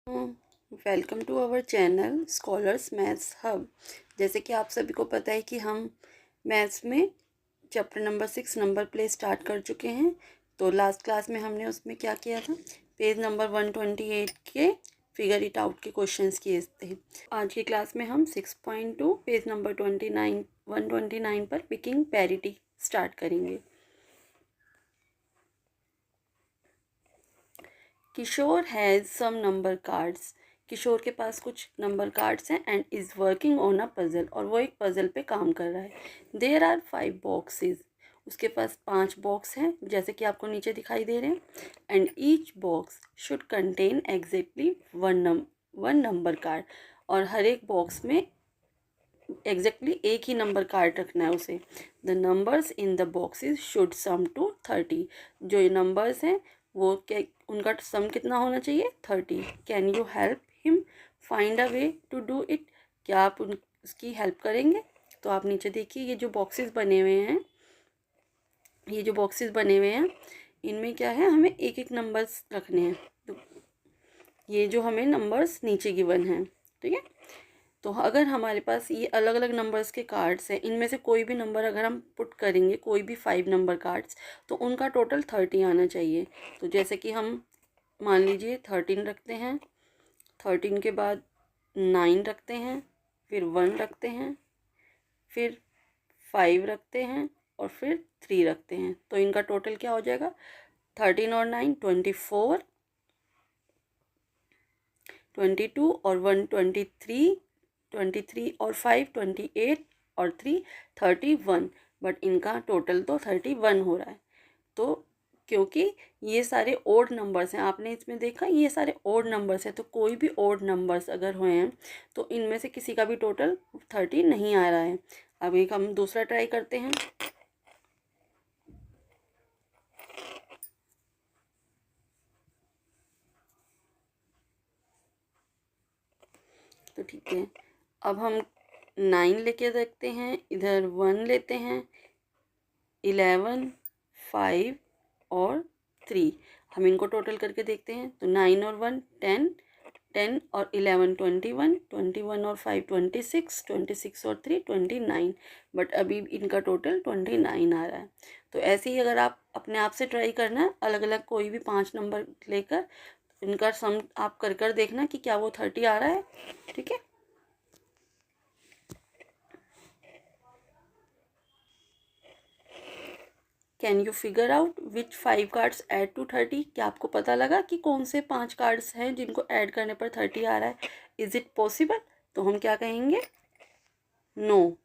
Welcome to our channel scholars maths hub. जैसे कि आप सभी को पता है कि हम मैथ्स में chapter number 6 number play start कर चुके हैं। तो लास्ट क्लास में हमने उसमें क्या किया था, पेज नंबर 128 के फिगर इट आउट के क्वेश्चंस किए थे। आज की क्लास में हम 6.2 पेज नंबर 129 पर पिकिंग पैरिटी स्टार्ट करेंगे। Kishore has some number cards. Kishore के पास कुछ नंबर कार्ड्स हैं and is working on a puzzle, और वो एक पजल पे काम कर रहा है। There are 5 boxes. उसके पास 5 बॉक्स हैं जैसे कि आपको नीचे दिखाई दे रहे हैं। And each box should contain exactly one number card, और हर एक बॉक्स में एग्जैक्टली एक ही नंबर कार्ड रखना है उसे। The numbers in the boxes should sum to 30। जो ये नंबर्स हैं वो क्या, उनका सम कितना होना चाहिए, 30। Can you help him find a way to do it. क्या आप उसकी हेल्प करेंगे। तो आप नीचे देखिए, ये जो बॉक्सेस बने हुए हैं, इनमें क्या है, हमें एक एक नंबर्स रखने हैं। तो ये जो हमें नंबर्स नीचे गिवन हैं, ठीक है। तो अगर हमारे पास ये अलग अलग नंबर्स के कार्ड्स हैं, इनमें से कोई भी नंबर अगर हम पुट करेंगे, कोई भी 5 नंबर कार्ड्स, तो उनका टोटल 30 आना चाहिए। तो जैसे कि हम मान लीजिए 13 रखते हैं, 13 के बाद 9 रखते हैं, फिर 1 रखते हैं, फिर 5 रखते हैं, और फिर 3 रखते हैं। तो इनका टोटल क्या हो जाएगा, 13 और 9 24, 22 और 1 23, 23 और 5 28, और 3 31। बट इनका टोटल तो 31 हो रहा है। तो क्योंकि ये सारे ओड नंबर्स हैं, आपने इसमें देखा ये सारे ओड नंबर्स हैं, तो कोई भी ओड नंबर्स अगर हुए हैं तो इनमें से किसी का भी टोटल 30 नहीं आ रहा है। अब एक हम दूसरा ट्राई करते हैं। तो ठीक है, अब हम 9 लेके देखते हैं, इधर 1 लेते हैं, 11, 5 और 3। हम इनको टोटल करके देखते हैं। तो 9 और 1 10, 10 और 11 21, 21 और 5 26, 26 और 3 29। बट अभी इनका टोटल 29 आ रहा है। तो ऐसे ही अगर आप अपने आप से ट्राई करना, अलग अलग कोई भी 5 नंबर लेकर इनका सम आप कर कर देखना कि क्या वो 30 आ रहा है, ठीक है। Can you figure out which 5 cards add to 30। क्या आपको पता लगा कि कौन से 5 कार्ड्स हैं जिनको ऐड करने पर 30 आ रहा है। Is it possible. तो हम क्या कहेंगे, no.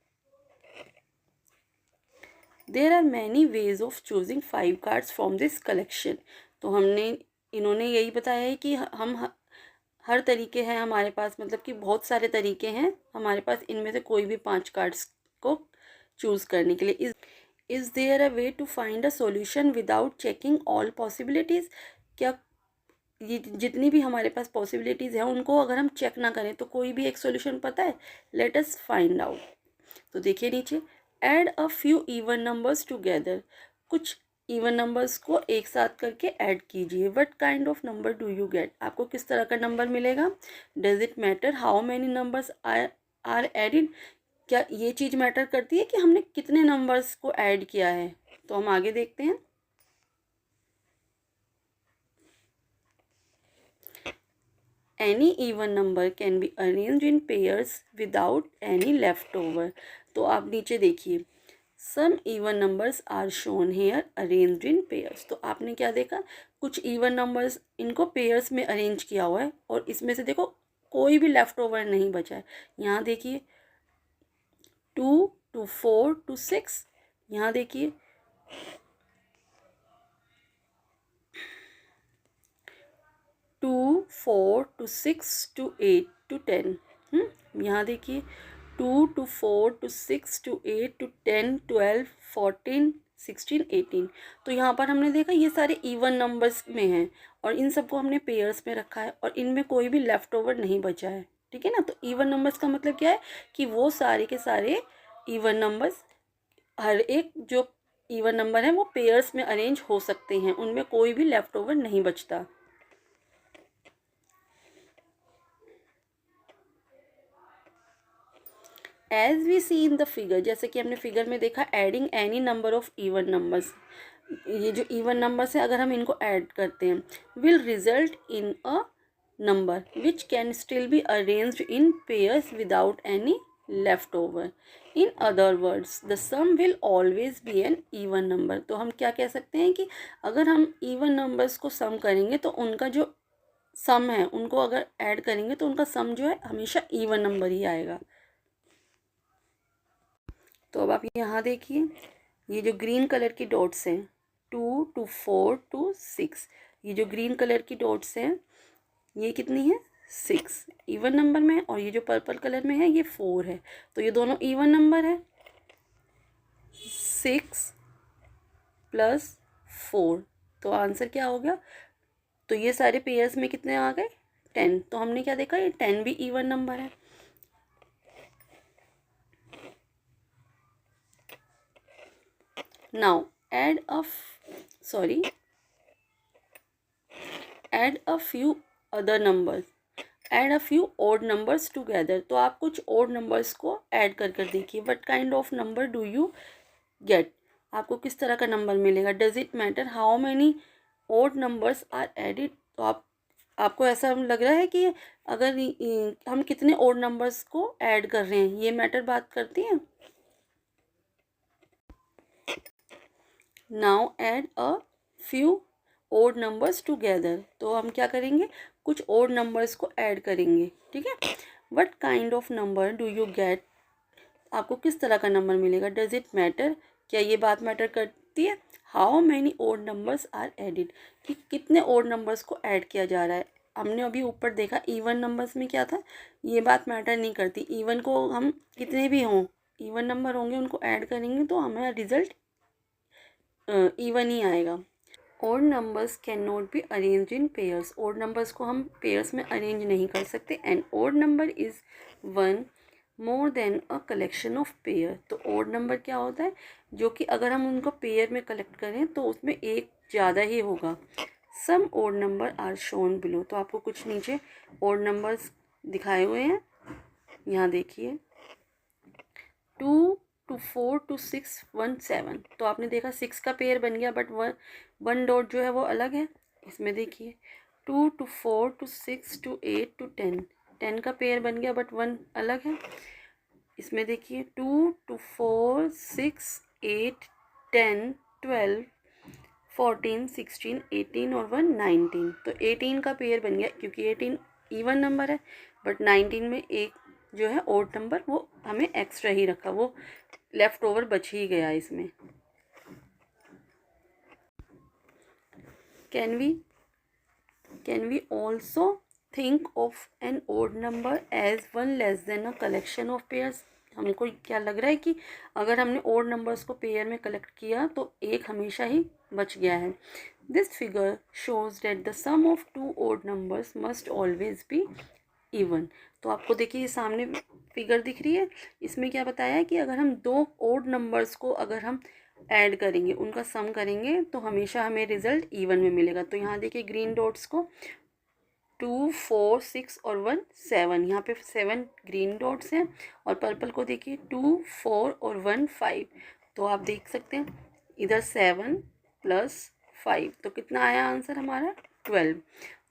There are many ways of choosing 5 cards from this collection. तो इन्होंने यही बताया है कि हम हर तरीके हैं हमारे पास, मतलब कि बहुत सारे तरीके हैं हमारे पास, इनमें से कोई भी 5 कार्ड्स को चूज करने के लिए। Is there a way to find a solution without checking all possibilities. क्या ये जितनी भी हमारे पास पॉसिबिलिटीज हैं उनको अगर हम चेक ना करें तो कोई भी एक सोल्यूशन पता है। Let us find out. तो देखिए नीचे, add a few even numbers together. कुछ इवन नंबर्स को एक साथ करके ऐड कीजिए। What kind of number do you get. आपको किस तरह का नंबर मिलेगा। Does it matter how many numbers are added. क्या ये चीज़ मैटर करती है कि हमने कितने नंबर्स को ऐड किया है। तो हम आगे देखते हैं। Any even number can be arranged in pairs without any left over. तो आप नीचे देखिए, some even numbers are shown here arranged in pairs. तो आपने क्या देखा, कुछ इवन नंबर्स इनको पेयर्स में अरेंज किया हुआ है, और इसमें से देखो कोई भी लेफ्ट ओवर नहीं बचा है। यहाँ देखिए 2 to 4 to 6, यहाँ देखिए 2 4 to 6 to 8 to 10। यहाँ देखिए 2 to 4 to 6 to 8 to 10 12 14 16 18। तो यहाँ पर हमने देखा ये सारे इवन नंबर्स में हैं, और इन सबको हमने पेयर्स में रखा है, और इनमें कोई भी लेफ्ट ओवर नहीं बचा है, ठीक है ना। तो इवन नंबर्स का मतलब क्या है कि वो सारे के सारे इवन नंबर्स, हर एक जो इवन नंबर है वो पेयर्स में अरेंज हो सकते हैं, उनमें कोई भी लेफ्ट ओवर नहीं बचता। As we see in the figure, जैसे कि हमने फिगर में देखा, adding any number of even numbers, ये जो इवन नंबर्स है अगर हम इनको ऐड करते हैं, will result in a number which can still be arranged in pairs without any left over. In other words the sum will always be an even number. तो हम क्या कह सकते हैं कि अगर हम इवन नंबर्स को सम करेंगे तो उनका जो सम है उनको अगर ऐड करेंगे तो उनका सम जो है हमेशा इवन नंबर ही आएगा। तो अब आप यहाँ देखिए, ये जो ग्रीन कलर की डॉट्स हैं 2 to 4 to 6, ये जो ग्रीन कलर की डॉट्स हैं ये कितनी है 6 इवन नंबर में, और ये जो पर्पल कलर में है ये 4 है, तो ये दोनों इवन नंबर है। 6 + 4, तो आंसर क्या हो गया, तो ये सारे पेयर्स में कितने आ गए 10। तो हमने क्या देखा, ये 10 भी इवन नंबर है। Now add a few other numbers, add a few odd numbers together। तो आप कुछ odd numbers को ऐड कर देखिए। What kind of number do you get? आपको किस तरह का नंबर मिलेगा। Does it matter how many odd numbers are added? तो आपको ऐसा लग रहा है कि अगर हम कितने odd numbers को ऐड कर रहे हैं ये मैटर बात करती हैं। Now add a few odd numbers together. तो हम क्या करेंगे, कुछ ओड नंबर्स को ऐड करेंगे, ठीक है। What kind of number do you get? आपको किस तरह का नंबर मिलेगा। Does it matter? क्या ये बात मैटर करती है। How many odd numbers are added, कि कितने ओड नंबर्स को ऐड किया जा रहा है। हमने अभी ऊपर देखा इवन नंबर्स में क्या था, ये बात मैटर नहीं करती। इवन को हम कितने भी हों, इवन नंबर होंगे उनको ऐड करेंगे तो हमारा रिजल्ट इवन ही आएगा। Odd numbers can not be arrange in pairs, odd numbers को हम पेयर्स में अरेंज नहीं कर सकते। And odd number is one more than a collection of pair. तो ओड नंबर क्या होता है, जो कि अगर हम उनको पेयर में कलेक्ट करें तो उसमें एक ज़्यादा ही होगा। Some odd number are shown below. तो आपको कुछ नीचे ओड नंबर्स दिखाए हुए हैं, यहाँ देखिए 2 to 4 to 6 1 7। तो आपने देखा 6 का पेयर बन गया, बट वन डॉट जो है वो अलग है। इसमें देखिए 2 to 4 to 6 to 8 to 10, 10 का पेयर बन गया बट 1 अलग है। इसमें देखिए 2 to 4 6 8 10 12 14 16 18 और 1 19। तो 18 का पेयर बन गया, क्योंकि 18 इवन नंबर है, बट 19 में एक जो है ओड नंबर वो हमें एक्स्ट्रा ही रखा, वो लेफ्ट ओवर बच ही गया इसमें। Can we also think of an odd number as one less than a collection of pairs. हमको क्या लग रहा है कि अगर हमने ओड नंबर्स को पेयर में कलेक्ट किया तो एक हमेशा ही बच गया है। This figure shows that the sum of two odd numbers must always be even. तो आपको देखिए ये सामने फिगर दिख रही है, इसमें क्या बताया है कि अगर हम दो ओड नंबर्स को अगर हम ऐड करेंगे, उनका सम करेंगे तो हमेशा हमें रिजल्ट इवन में मिलेगा। तो यहाँ देखिए ग्रीन डॉट्स को 2 4 6 और 1 7, यहाँ पे 7 ग्रीन डॉट्स हैं, और पर्पल को देखिए 2 4 और 1 5। तो आप देख सकते हैं इधर 7 + 5, तो कितना आया आंसर हमारा 12।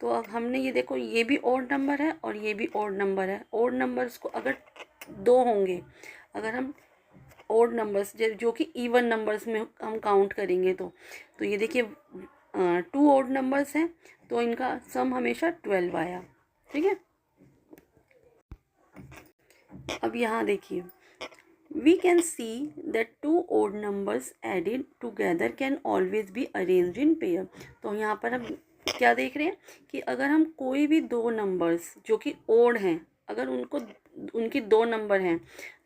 तो अब हमने ये देखो ये भी ओड नंबर है और ये भी ओड नंबर है। ओड नंबर्स को अगर दो होंगे, अगर हम ओड नंबर्स जो कि इवन नंबर्स में हम काउंट करेंगे तो ये देखिए 2 ओड नंबर्स हैं तो इनका सम हमेशा 12 आया, ठीक है। अब यहाँ देखिए we can see that 2 odd numbers added together can always be arranged in pair. तो यहाँ पर हम क्या देख रहे हैं कि अगर हम कोई भी दो नंबर्स जो कि ओड हैं, अगर उनकी दो नंबर हैं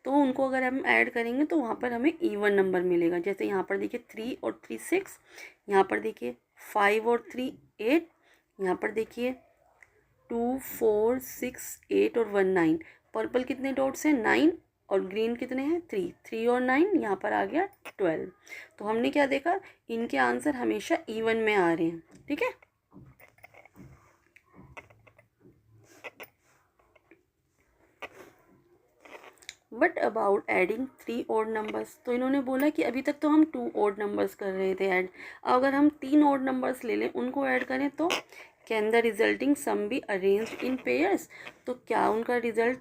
तो उनको अगर हम ऐड करेंगे तो वहाँ पर हमें इवन नंबर मिलेगा। जैसे यहाँ पर देखिए 3 और 3 6, यहाँ पर देखिए 5 और 3 8, यहाँ पर देखिए 2 4 6 8 और 1 9। पर्पल कितने डॉट्स हैं 9, और ग्रीन कितने हैं 3 3 और 9, यहाँ पर आ गया 12। तो हमने क्या देखा, इनके आंसर हमेशा इवन में आ रहे हैं, ठीक है। But about adding 3 odd numbers, तो इन्होंने बोला कि अभी तक तो हम 2 ओड नंबर्स कर रहे थे ऐड, अगर हम 3 ओड नंबर्स ले लें उनको ऐड करें तो can the resulting sum be arranged in pairs, तो क्या उनका रिजल्ट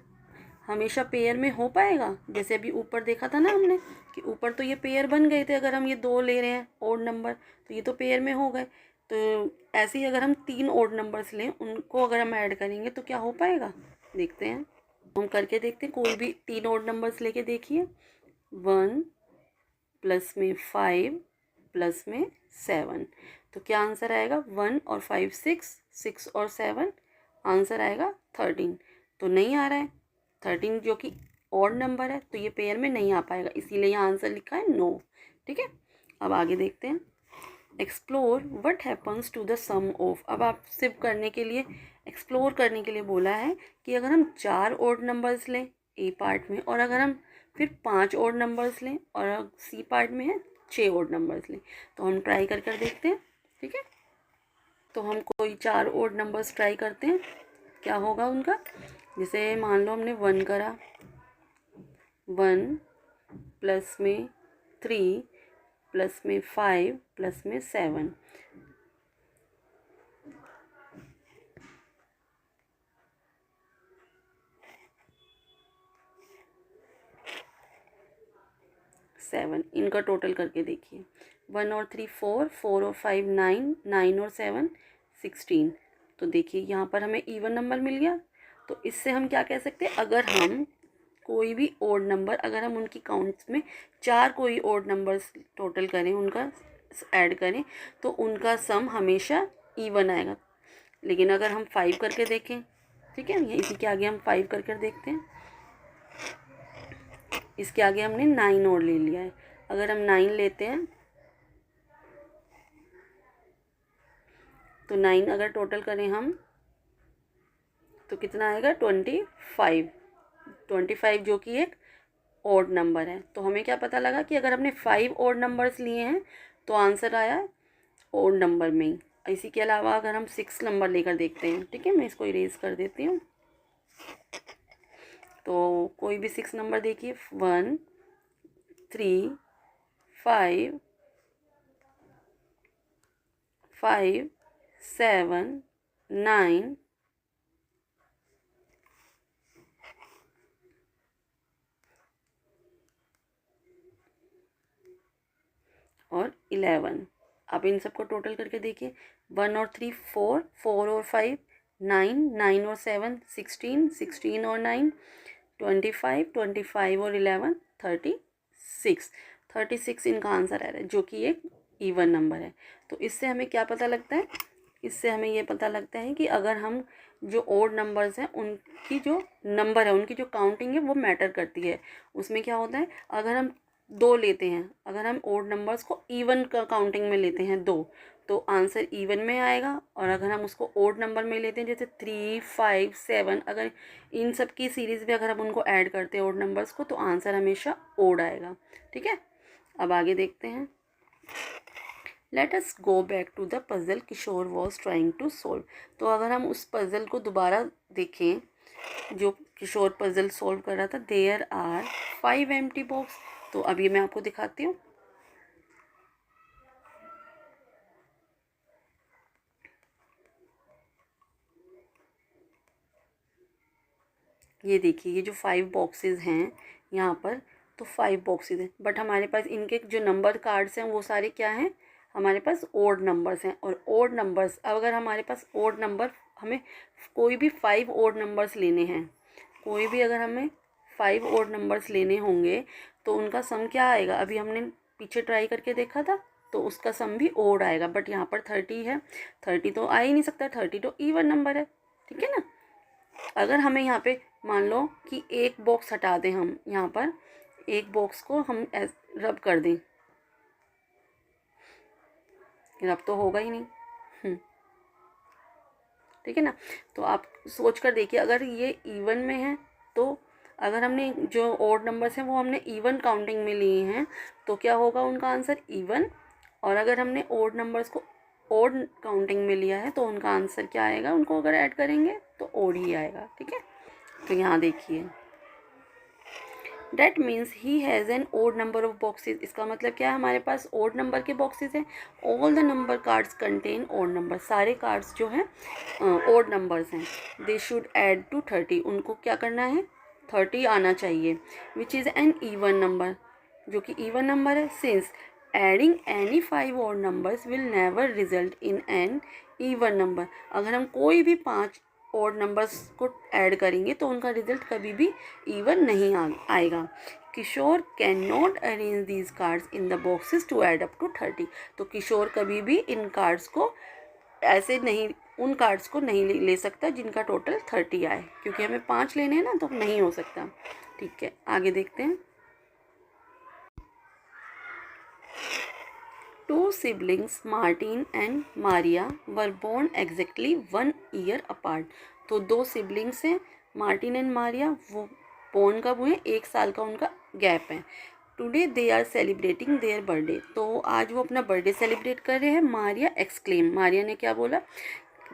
हमेशा पेयर में हो पाएगा। जैसे अभी ऊपर देखा था ना हमने कि ऊपर तो ये पेयर बन गए थे, अगर हम ये 2 ले रहे हैं ओड नंबर तो ये तो पेयर में हो गए, तो ऐसे ही अगर हम 3 ओड नंबर्स लें उनको अगर हम ऐड करेंगे तो क्या हो पाएगा, देखते हैं, हम करके देखते हैं। कोई भी 3 ओड नंबर्स लेके देखिए, 1 प्लस में 5 प्लस में 7, तो क्या आंसर आएगा, 1 और 5 6, 6 और 7 आंसर आएगा 13। तो नहीं आ रहा है 13 जो कि ऑड नंबर है, तो ये पेयर में नहीं आ पाएगा, इसीलिए यहाँ आंसर लिखा है नो। ठीक है, अब आगे देखते हैं। Explore what happens to the sum of, अब आप सिर्फ करने के लिए एक्सप्लोर करने के लिए बोला है कि अगर हम 4 ऑड नंबर्स लें ए पार्ट में, और अगर हम फिर 5 ऑड नंबर्स लें, और सी पार्ट में है 6 ऑड नंबर्स लें, तो हम ट्राई कर कर देखते हैं। ठीक है, तो हम कोई 4 ऑड नंबर्स ट्राई करते हैं, क्या होगा उनका। जैसे मान लो हमने 1 करा, 1 प्लस में 3 प्लस में 5 प्लस में 7, इनका टोटल करके देखिए, 1 और 3 4, 4 और 5 9, 9 और 7 16, तो देखिए यहाँ पर हमें इवन नंबर मिल गया। तो इससे हम क्या कह सकते हैं, अगर हम कोई भी ओड नंबर, अगर हम उनकी काउंट्स में 4 कोई ओड नंबर्स टोटल करें, उनका ऐड करें, तो उनका सम हमेशा इवन आएगा। लेकिन अगर हम 5 करके देखें, ठीक है, इसी के आगे हम 5 करके देखते हैं, इसके आगे हमने 9 और ले लिया है, अगर हम 9 लेते हैं तो 9 अगर टोटल करें हम तो कितना आएगा, 25 जो कि एक ऑड नंबर है। तो हमें क्या पता लगा कि अगर हमने 5 ऑड नंबर्स लिए हैं तो आंसर आया ऑड नंबर में ही। इसी के अलावा अगर हम 6 नंबर लेकर देखते हैं, ठीक है, मैं इसको इरेज कर देती हूँ, तो कोई भी 6 नंबर देखिए, 1 3 5 5 7 9 और 11। आप इन सबको टोटल करके देखिए, 1 और 3 4, 4 और 5 9, 9 और 7 16, 16 और 9 25, 25 और 11 36, 36 इनका आंसर आ रहा है, जो कि एक इवन नंबर है। तो इससे हमें क्या पता लगता है, इससे हमें ये पता लगता है कि अगर हम जो ओड नंबर्स हैं उनकी जो नंबर है, उनकी जो काउंटिंग है वो मैटर करती है। उसमें क्या होता है, अगर हम 2 लेते हैं, अगर हम ओड नंबर्स को इवन का काउंटिंग में लेते हैं 2, तो आंसर इवन में आएगा, और अगर हम उसको ओड नंबर में लेते हैं जैसे 3 5 7, अगर इन सब की सीरीज़ में अगर हम उनको ऐड करते हैं ओड नंबर्स को, तो आंसर हमेशा ओड आएगा। ठीक है, अब आगे देखते हैं। Let us go back to the puzzle Kishore was trying to solve, तो अगर हम उस पजल को दोबारा देखें जो किशोर पजल सॉल्व कर रहा था, देयर आर 5 एम्प्टी बॉक्स, तो अभी मैं आपको दिखाती हूँ। ये देखिए, ये जो 5 बॉक्सेस हैं यहाँ पर, तो 5 बॉक्सेस हैं, बट हमारे पास इनके जो नंबर कार्ड्स हैं वो सारे क्या हैं, हमारे पास ओड नंबर्स हैं। और ओड नंबर्स, अगर हमारे पास ओड नंबर, हमें कोई भी 5 ओड नंबर्स लेने हैं, कोई भी अगर हमें 5 ओड नंबर्स लेने होंगे तो उनका सम क्या आएगा, अभी हमने पीछे ट्राई करके देखा था, तो उसका सम भी ओड आएगा। बट यहाँ पर 30 है, 30 तो आ ही नहीं सकता, 30 तो इवन नंबर है। ठीक है ना, अगर हमें यहाँ पे मान लो कि एक बॉक्स हटा दें, हम यहाँ पर एक बॉक्स को हम रब कर दें, रब तो होगा ही नहीं। ठीक है ना, तो आप सोच कर देखिए, अगर ये इवन में है, तो अगर हमने जो ओड नंबर्स हैं वो हमने इवन काउंटिंग में लिए हैं, तो क्या होगा उनका आंसर इवन। और अगर हमने ओड नंबर्स को ओड काउंटिंग में लिया है तो उनका आंसर क्या आएगा, उनको अगर ऐड करेंगे तो ओड ही आएगा। ठीक है, तो यहाँ देखिए, That means he has an odd number of boxes. इसका मतलब क्या है, हमारे पास odd number के boxes हैं. All the number cards contain odd number. सारे cards जो हैं odd numbers हैं. They should add to 30. उनको क्या करना है, 30 आना चाहिए. Which is an even number, जो कि even number है. Since adding any 5 odd numbers will never result in an even number. अगर हम कोई भी 5 odd numbers को ऐड करेंगे तो उनका रिजल्ट कभी भी इवन नहीं आएगा. Kishore can not arrange these cards in the boxes to add up to 30. तो किशोर कभी भी इन कार्ड्स को ऐसे नहीं, उन कार्ड्स को नहीं ले सकता जिनका टोटल 30 आए, क्योंकि हमें 5 लेने हैं ना, तो नहीं हो सकता. ठीक है, आगे देखते हैं. Two siblings, Martin and Maria, were born exactly 1 year apart. तो 2 siblings हैं, मार्टिन एंड मारिया. वो born कब हुए, 1 साल का उनका गैप है. Today they are celebrating their birthday. तो आज वो अपना बर्थडे सेलिब्रेट कर रहे हैं. मारिया एक्सक्लेम, मारिया ने क्या बोला,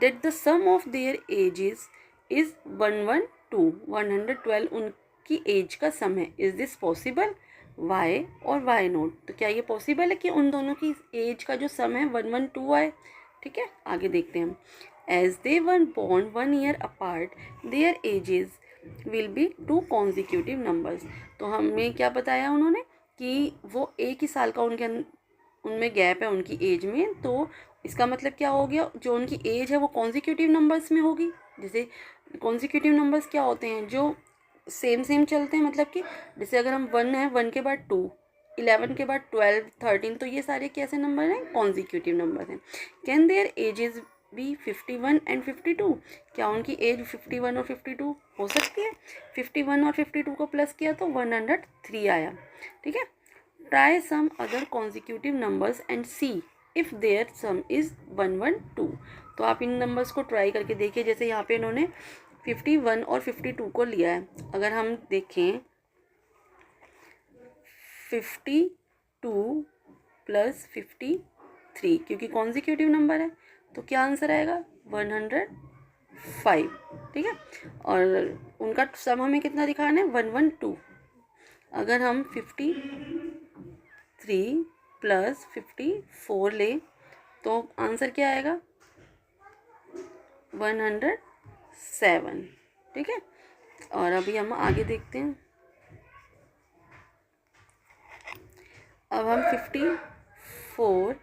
that the sum of their ages is 112. उनकी एज का सम है. Is this possible, why or why not. तो क्या ये पॉसिबल है कि उन दोनों की एज का जो सम है 112 आए. ठीक है, आगे देखते हैं. As they were born 1 year apart their ages will be 2 consecutive numbers. तो हमें क्या बताया उन्होंने कि वो 1 ही साल का उनमें गैप है उनकी एज में. तो इसका मतलब क्या हो गया, जो उनकी एज है वो कॉन्जिक्यूटिव नंबर्स में होगी. जैसे कॉन्जिक्यूटिव नंबर्स क्या होते हैं, जो सेम चलते हैं. मतलब कि जैसे अगर हम 1 है, 1 के बाद 2, 11 के बाद 12, 13, तो ये सारे कैसे नंबर हैं, कॉन्जिक्यूटिव नंबर हैं. Can their ages be 51 and 52. क्या उनकी एज 51 और 52 हो सकती है. 51 और 52 को प्लस किया तो 103 आया. ठीक है. Try some other consecutive numbers and see if their sum is 112. तो आप इन नंबर्स को ट्राई करके देखिए. जैसे यहाँ पे इन्होंने 51 और 52 को लिया है. अगर हम देखें 52 प्लस 53, क्योंकि कॉन्जिक्यूटिव नंबर है, तो क्या आंसर आएगा, 105. ठीक है. और उनका सम हमें कितना दिखाना है, 112. अगर हम 53 प्लस 54 ले तो आंसर क्या आएगा, 107. ठीक है. और अभी हम आगे देखते हैं. अब हम 54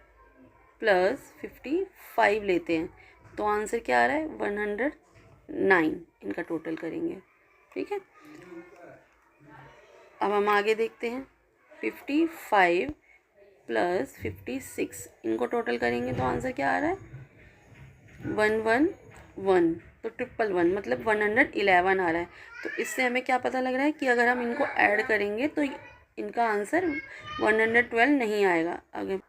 प्लस 55 लेते हैं तो आंसर क्या आ रहा है, 109. इनका टोटल करेंगे. ठीक है. अब हम आगे देखते हैं. 55 प्लस 56, इनको टोटल करेंगे तो आंसर क्या आ रहा है, 111. तो 111 मतलब 111 आ रहा है. तो इससे हमें क्या पता लग रहा है कि अगर हम इनको ऐड करेंगे तो इनका आंसर 112 नहीं आएगा. अगर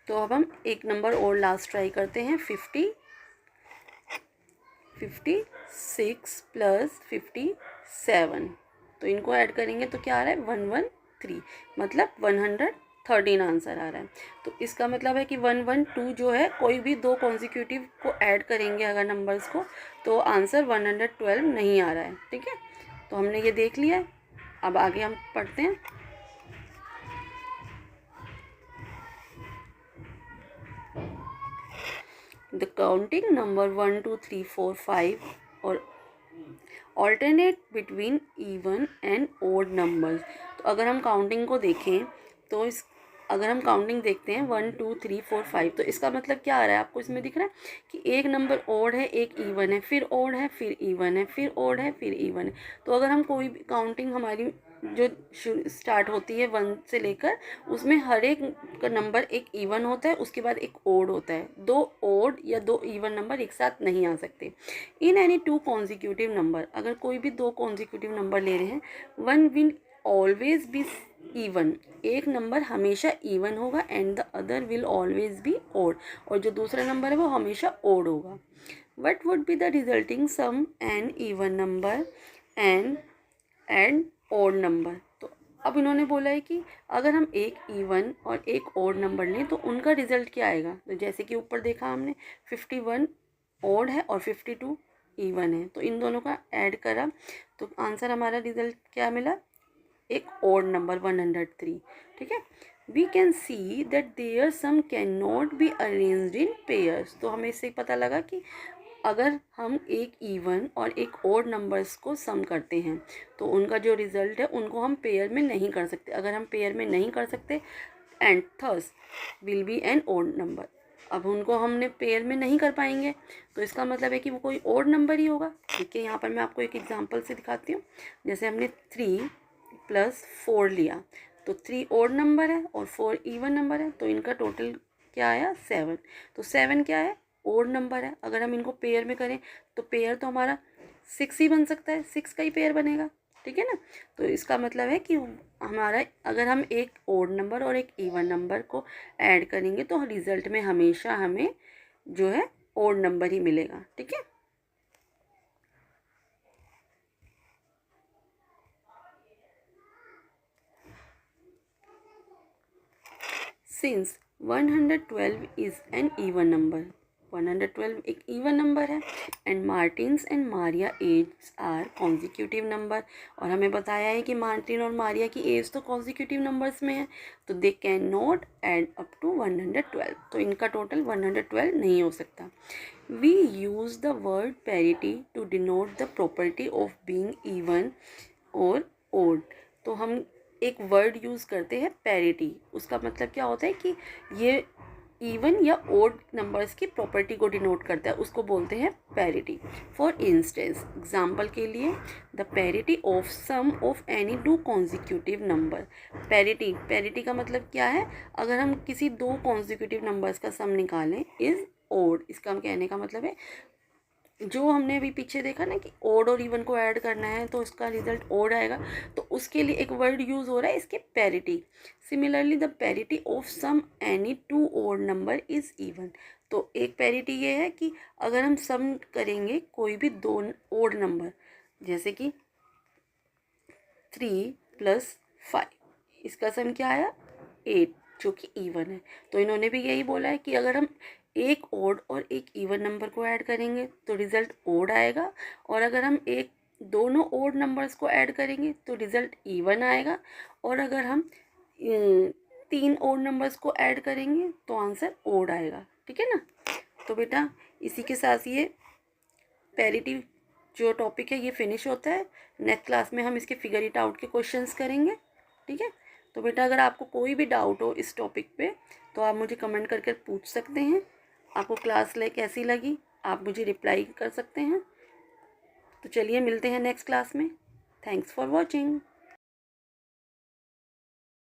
तो अब हम एक नंबर और लास्ट ट्राई करते हैं. 56 प्लस 57, तो इनको ऐड करेंगे तो क्या आ रहा है, 113. मतलब 113 आंसर आ रहा है. तो इसका मतलब है कि 112 जो है, कोई भी 2 कॉन्जिक्यूटिव को ऐड करेंगे अगर नंबर्स को, तो आंसर 112 नहीं आ रहा है. ठीक है. तो हमने ये देख लिया है. अब आगे हम पढ़ते हैं. The counting number 1, 2, 3, 4, 5 और alternate between even and odd numbers. तो अगर हम काउंटिंग को देखें तो अगर हम काउंटिंग देखते हैं 1, 2, 3, 4, 5, तो इसका मतलब क्या आ रहा है, आपको इसमें दिख रहा है कि एक नंबर ओड है, एक इवन है, फिर ओड है, फिर इवन है, फिर ओड है, फिर इवन है. तो अगर हम कोई भी काउंटिंग हमारी जो स्टार्ट होती है 1 से लेकर, उसमें हर एक का नंबर एक इवन होता है, उसके बाद एक ओड होता है. 2 ओड या 2 इवन नंबर एक साथ नहीं आ सकते. इन एनी 2 कॉन्जिक्यूटिव नंबर, अगर कोई भी 2 कॉन्जिक्यूटिव नंबर ले रहे हैं, 1 विल ऑलवेज बी इवन, एक नंबर हमेशा इवन होगा, and the other will always be odd, और जो दूसरा नंबर है वो हमेशा ओड होगा. What would be the resulting sum an even number and odd number. तो अब इन्होंने बोला है कि अगर हम एक इवन और एक ओड नंबर लें तो उनका रिजल्ट क्या आएगा. तो जैसे कि ऊपर देखा हमने, 51 ओड है और 52 इवन है, तो इन दोनों का ऐड करा तो आंसर हमारा रिजल्ट क्या मिला, एक ओड नंबर 103, ठीक है। We can see that their sum can not be arranged in pairs. तो हमें इससे पता लगा कि अगर हम एक इवन और एक ओड नंबर्स को सम करते हैं तो उनका जो रिजल्ट है उनको हम पेयर में नहीं कर सकते। अगर हम पेयर में नहीं कर सकते and theirs will be an odd number. अब उनको हमने पेयर में नहीं कर पाएंगे तो इसका मतलब है कि वो कोई ओड नंबर ही होगा। ठीक है, यहाँ पर मैं आपको एक एग्जांपल से दिखाती हूँ। जैसे हमने 3 + 4 लिया तो 3 ओड नंबर है और 4 इवन नंबर है, तो इनका टोटल क्या आया 7। तो 7 क्या है, ओड नंबर है। अगर हम इनको पेयर में करें तो पेयर तो हमारा 6 ही बन सकता है, 6 का ही पेयर बनेगा, ठीक है ना। तो इसका मतलब है कि हमारा अगर हम एक ओड नंबर और एक इवन नंबर को ऐड करेंगे तो रिजल्ट में हमेशा हमें जो है ओड नंबर ही मिलेगा, ठीक है। Since 112 is an even number, 112 एक इवन नंबर है and Martin's and Maria age are consecutive number. और हमें बताया है कि मार्टिन और मारिया की एज तो कॉन्जिक्यूटिव नंबर्स में है, तो they can not add up to 112। तो इनका टोटल 112 नहीं हो सकता। We use the word parity to denote the property of being even और ओड। तो हम एक वर्ड यूज़ करते हैं पैरिटी, उसका मतलब क्या होता है कि ये इवन या ओड नंबर्स की प्रॉपर्टी को डिनोट करता है, उसको बोलते हैं पैरिटी। फॉर इंस्टेंस, एग्जाम्पल के लिए, the parity of sum of any 2 consecutive number. Parity का मतलब क्या है, अगर हम किसी 2 कॉन्जिक्यूटिव नंबर्स का सम निकालें इज ओड। इसका कहने का मतलब है जो हमने अभी पीछे देखा ना कि ओड और इवन को ऐड करना है तो इसका रिजल्ट ओड आएगा, तो उसके लिए एक वर्ड यूज़ हो रहा है इसके parity. Similarly the parity of sum any 2 odd number is even. तो एक पैरिटी ये है कि अगर हम सम करेंगे कोई भी 2 ओड नंबर, जैसे कि 3 + 5, इसका सम क्या आया 8, जो कि इवन है। तो इन्होंने भी यही बोला है कि अगर हम एक ओड और एक इवन नंबर को ऐड करेंगे तो रिज़ल्ट ओड आएगा, और अगर हम एक दोनों ओड नंबर्स को ऐड करेंगे तो रिज़ल्ट इवन आएगा, और अगर हम 3 ओड नंबर्स को ऐड करेंगे तो आंसर ओड आएगा, ठीक है ना। तो बेटा इसी के साथ ये पैरिटी जो टॉपिक है ये फिनिश होता है। नेक्स्ट क्लास में हम इसके फिगर इट आउट के क्वेश्चंस करेंगे, ठीक है। तो बेटा अगर आपको कोई भी डाउट हो इस टॉपिक पे तो आप मुझे कमेंट करके पूछ सकते हैं। आपको क्लास कैसी लगी आप मुझे रिप्लाई कर सकते हैं। तो चलिए मिलते हैं नेक्स्ट क्लास में। Thanks for watching.